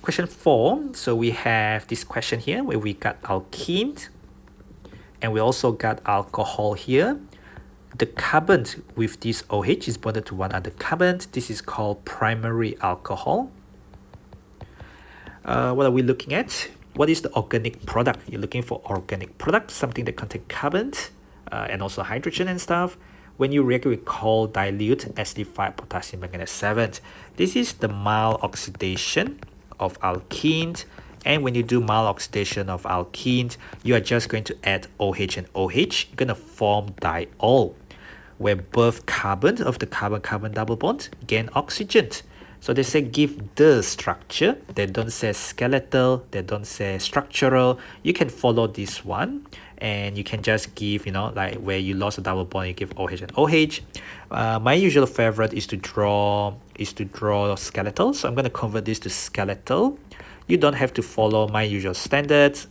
Question 4. So we have this question here where we got alkene and we also got alcohol here. The carbon with this OH is bonded to one other carbon. This is called primary alcohol. What are we looking at? What is the organic product? You're looking for organic product, something that contains carbon and also hydrogen and stuff. When you react with cold dilute acidified potassium manganate 7, this is the mild oxidation of alkene. And when you do mild oxidation of alkene, you are just going to add OH and OH. You're going to form diol, where both carbon of the carbon-carbon double bond gain oxygen. So they say give the structure. They don't say skeletal. They don't say structural. You can follow this one. And you can just give, like where you lost a double bond, you give OH and OH. My usual favorite is to draw skeletal. So I'm going to convert this to skeletal. You don't have to follow my usual standards,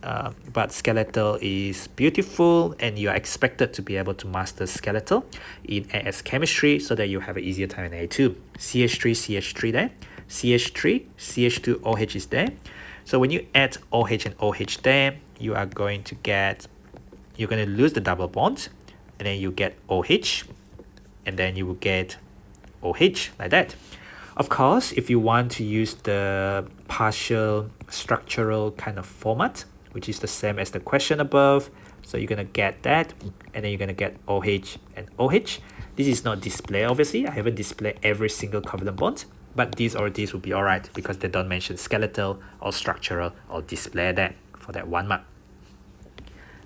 but skeletal is beautiful and you are expected to be able to master skeletal in AS chemistry so that you have an easier time in A2. CH3, CH3 there. CH3, CH2, OH is there. So when you add OH and OH there, you are going to get, you're going to lose the double bond and then you get OH and then you will get OH like that. Of course, if you want to use the partial structural kind of format, which is the same as the question above, so you're going to get that and then you're going to get OH and OH. This is not display, obviously. I haven't displayed every single covalent bond, but these or these will be all right because they don't mention skeletal or structural or display that for that 1 mark.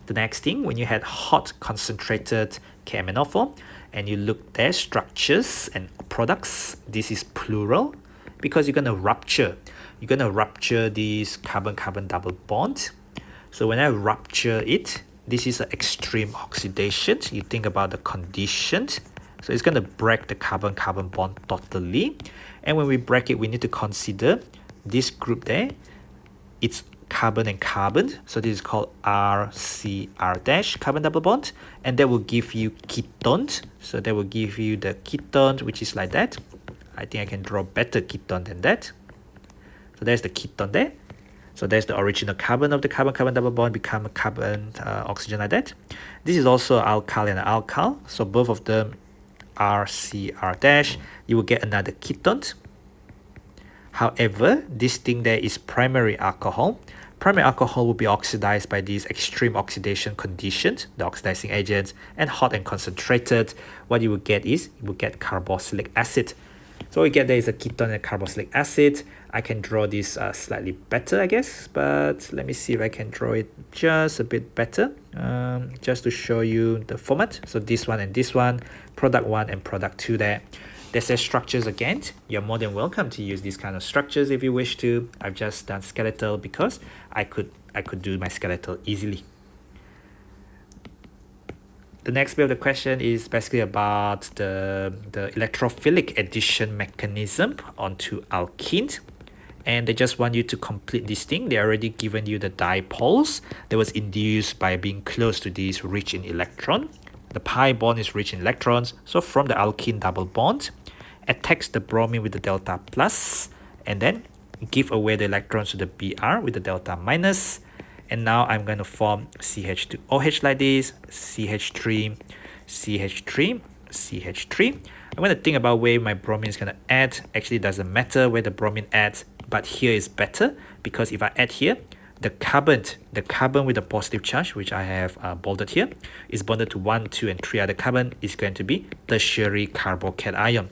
The next thing, when you had hot concentrated KMNO4 and you look there, structures and products, this is plural because you're going to rupture. You're going to rupture this carbon-carbon double bond. So when I rupture it, this is an extreme oxidation. You think about the conditions. So it's going to break the carbon-carbon bond totally. And when we break it, we need to consider this group there. It's carbon and carbon, so this is called RCR- carbon double bond, and that will give you ketone. So that will give you the ketone, which is like that. I think I can draw better ketone than that. So there's the ketone there. So there's the original carbon of the carbon-carbon double bond become a carbon oxygen like that. This is also alkyl and alkyl, so both of them RCR-, you will get another ketone. However, this thing there is primary alcohol. Primary alcohol will be oxidized by these extreme oxidation conditions, the oxidizing agents, and hot and concentrated. What you will get is, you will get carboxylic acid. So what we get there is a ketone and carboxylic acid. I can draw this slightly better, I guess, but let me see if I can draw it just a bit better, just to show you the format. So this one and this one, product 1 and product 2 there. They say structures again. You're more than welcome to use these kind of structures if you wish to. I've just done skeletal because I could do my skeletal easily. The next bit of the question is basically about the electrophilic addition mechanism onto alkene. And they just want you to complete this thing. They already given you the dipoles that was induced by being close to these rich in electron. The pi bond is rich in electrons. So from the alkene double bond, attacks the bromine with the delta plus, and then give away the electrons to the Br with the delta minus. And now I'm going to form CH2OH like this, CH3, CH3, CH3. I'm going to think about where my bromine is going to add. Actually, it doesn't matter where the bromine adds, but here is better because if I add here, the carbon with the positive charge, which I have bolded here, is bonded to 1, 2, and 3 other carbon, is going to be tertiary carbocation.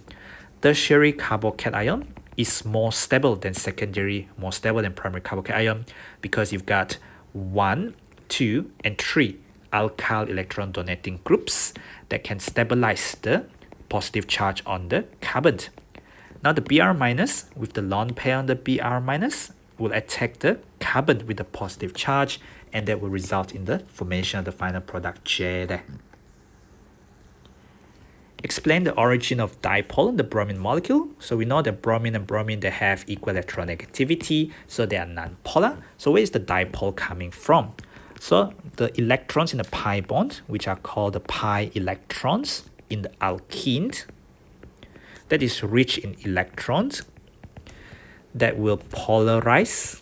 Tertiary carbocation is more stable than secondary, more stable than primary carbocation because you've got 1, 2, and 3 alkyl electron donating groups that can stabilize the positive charge on the carbon. Now the Br minus with the lone pair on the Br minus will attack the carbon with the positive charge, and that will result in the formation of the final product J there. Explain the origin of dipole in the bromine molecule. So we know that bromine and bromine, they have equal electronegativity, so they are non-polar. So where is the dipole coming from? So the electrons in the pi bond, which are called the pi electrons in the alkene, that is rich in electrons. that will polarize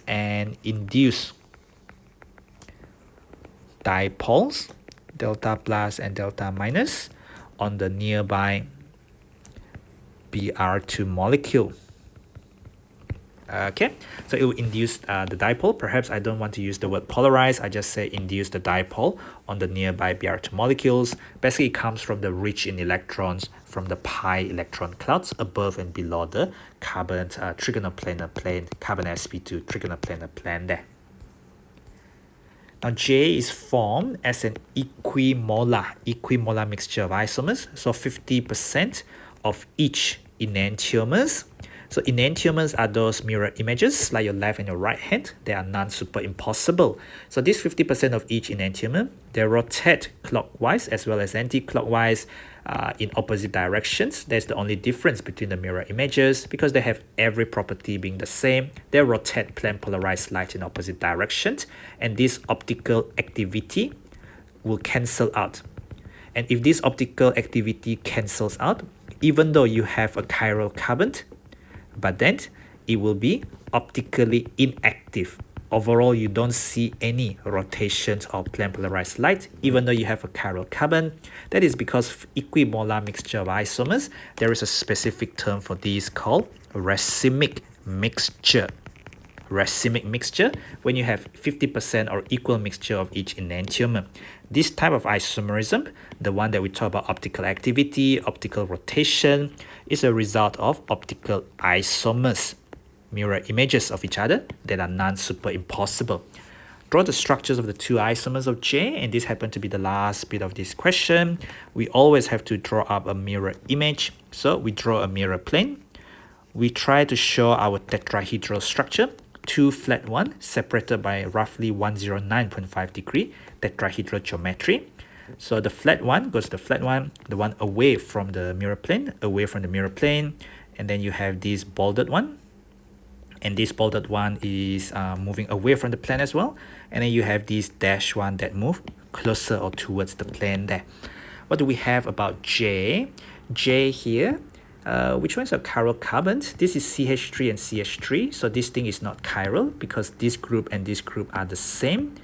and induce dipoles, delta plus and delta minus, on the nearby Br2 molecule. Okay, so it will induce the dipole. Perhaps I don't want to use the word polarize, I just say induce the dipole on the nearby Br2 molecules. Basically, it comes from the rich in electrons from the pi electron clouds above and below the carbon trigonoplanar plane, carbon sp2 trigonoplanar plane there. Now J is formed as an equimolar mixture of isomers, so 50% of each enantiomers. So enantiomers are those mirror images like your left and your right hand. They are non-superimposable. So this 50% of each enantiomer, they rotate clockwise as well as anti-clockwise in opposite directions. That's the only difference between the mirror images, because they have every property being the same. They rotate plane polarized light in opposite directions, and this optical activity will cancel out. And if this optical activity cancels out, even though you have a chiral carbon, but then it will be optically inactive. Overall, you don't see any rotations of plane polarized light, even though you have a chiral carbon. That is because equimolar mixture of isomers, there is a specific term for these called racemic mixture. Racemic mixture, when you have 50% or equal mixture of each enantiomer. This type of isomerism, the one that we talk about optical activity, optical rotation, is a result of optical isomers, mirror images of each other that are non-superimposable. Draw the structures of the two isomers of J, and this happened to be the last bit of this question. We always have to draw up a mirror image. So we draw a mirror plane. We try to show our tetrahedral structure, two flat ones separated by roughly 109.5 degree tetrahedral geometry. So the flat one goes to the flat one, the one away from the mirror plane, and then you have this bolded one, and this bolded one is moving away from the plane as well, and then you have this dash one that move closer or towards the plane there. What do we have about J? J here, which ones are chiral carbons? This is CH3 and CH3, so this thing is not chiral because this group and this group are the same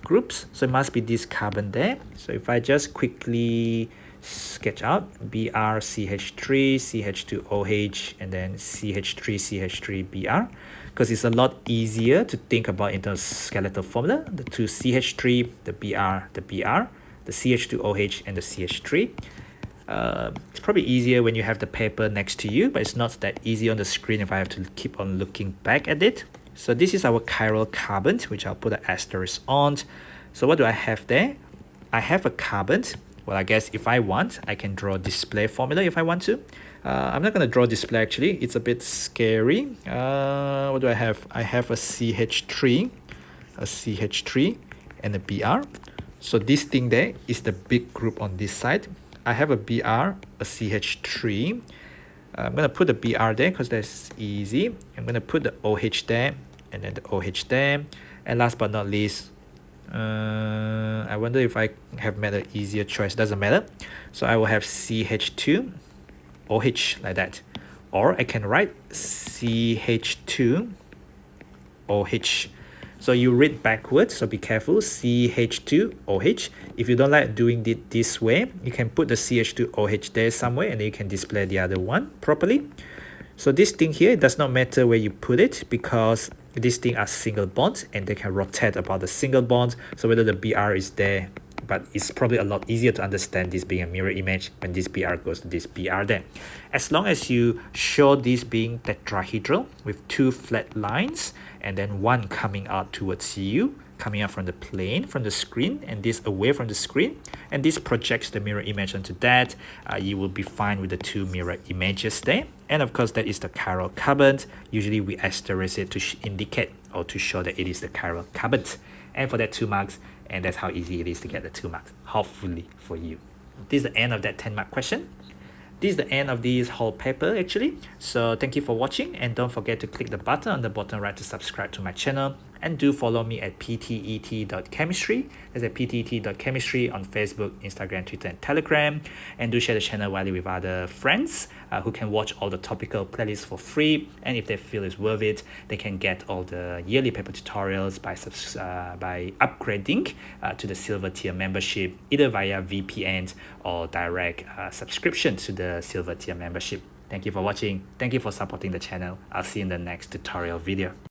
groups, so it must be this carbon there. So if I just quickly sketch out Br CH3 CH2OH and then CH3 CH3 Br, because it's a lot easier to think about in terms of skeletal formula. The two CH3, the Br, the CH2OH and the CH3. It's probably easier when you have the paper next to you, but it's not that easy on the screen if I have to keep on looking back at it. So this is our chiral carbon, which I'll put an asterisk on. So what do I have there? I have a carbon. Well, I guess if I want, I can draw a display formula if I want to. I'm not going to draw display actually. It's a bit scary. What do I have? I have a CH3, and a Br. So this thing there is the big group on this side. I have a Br, a CH3. I'm going to put the Br there because that's easy. I'm going to put the OH there and then the OH there. And last but not least, I wonder if I have made an easier choice. Doesn't matter. So I will have CH2 OH like that. Or I can write CH2 OH. So you read backwards, so be careful. CH2 OH. If you don't like doing it this way, you can put the CH2 OH there somewhere and then you can display the other one properly. So this thing here, it does not matter where you put it because these things are single bonds and they can rotate about the single bonds. So whether the Br is there, but it's probably a lot easier to understand this being a mirror image when this Br goes to this Br there. As long as you show this being tetrahedral with two flat lines and then one coming out towards you, coming out from the plane, from the screen, and this away from the screen, and this projects the mirror image onto that, you will be fine with the two mirror images there. And of course, that is the chiral carbon. Usually we asterisk it to indicate or to show that it is the chiral carbon. And for that 2 marks, and that's how easy it is to get the 2 marks, hopefully for you. This is the end of that 10-mark question. This is the end of this whole paper actually. So thank you for watching, and don't forget to click the button on the bottom right to subscribe to my channel. And do follow me at ptet.chemistry. That's at ptet.chemistry on Facebook, Instagram, Twitter, and Telegram. And do share the channel widely with other friends who can watch all the topical playlists for free. And if they feel it's worth it, they can get all the yearly paper tutorials by upgrading to the silver tier membership, either via VPN or direct subscription to the silver tier membership. Thank you for watching. Thank you for supporting the channel. I'll see you in the next tutorial video.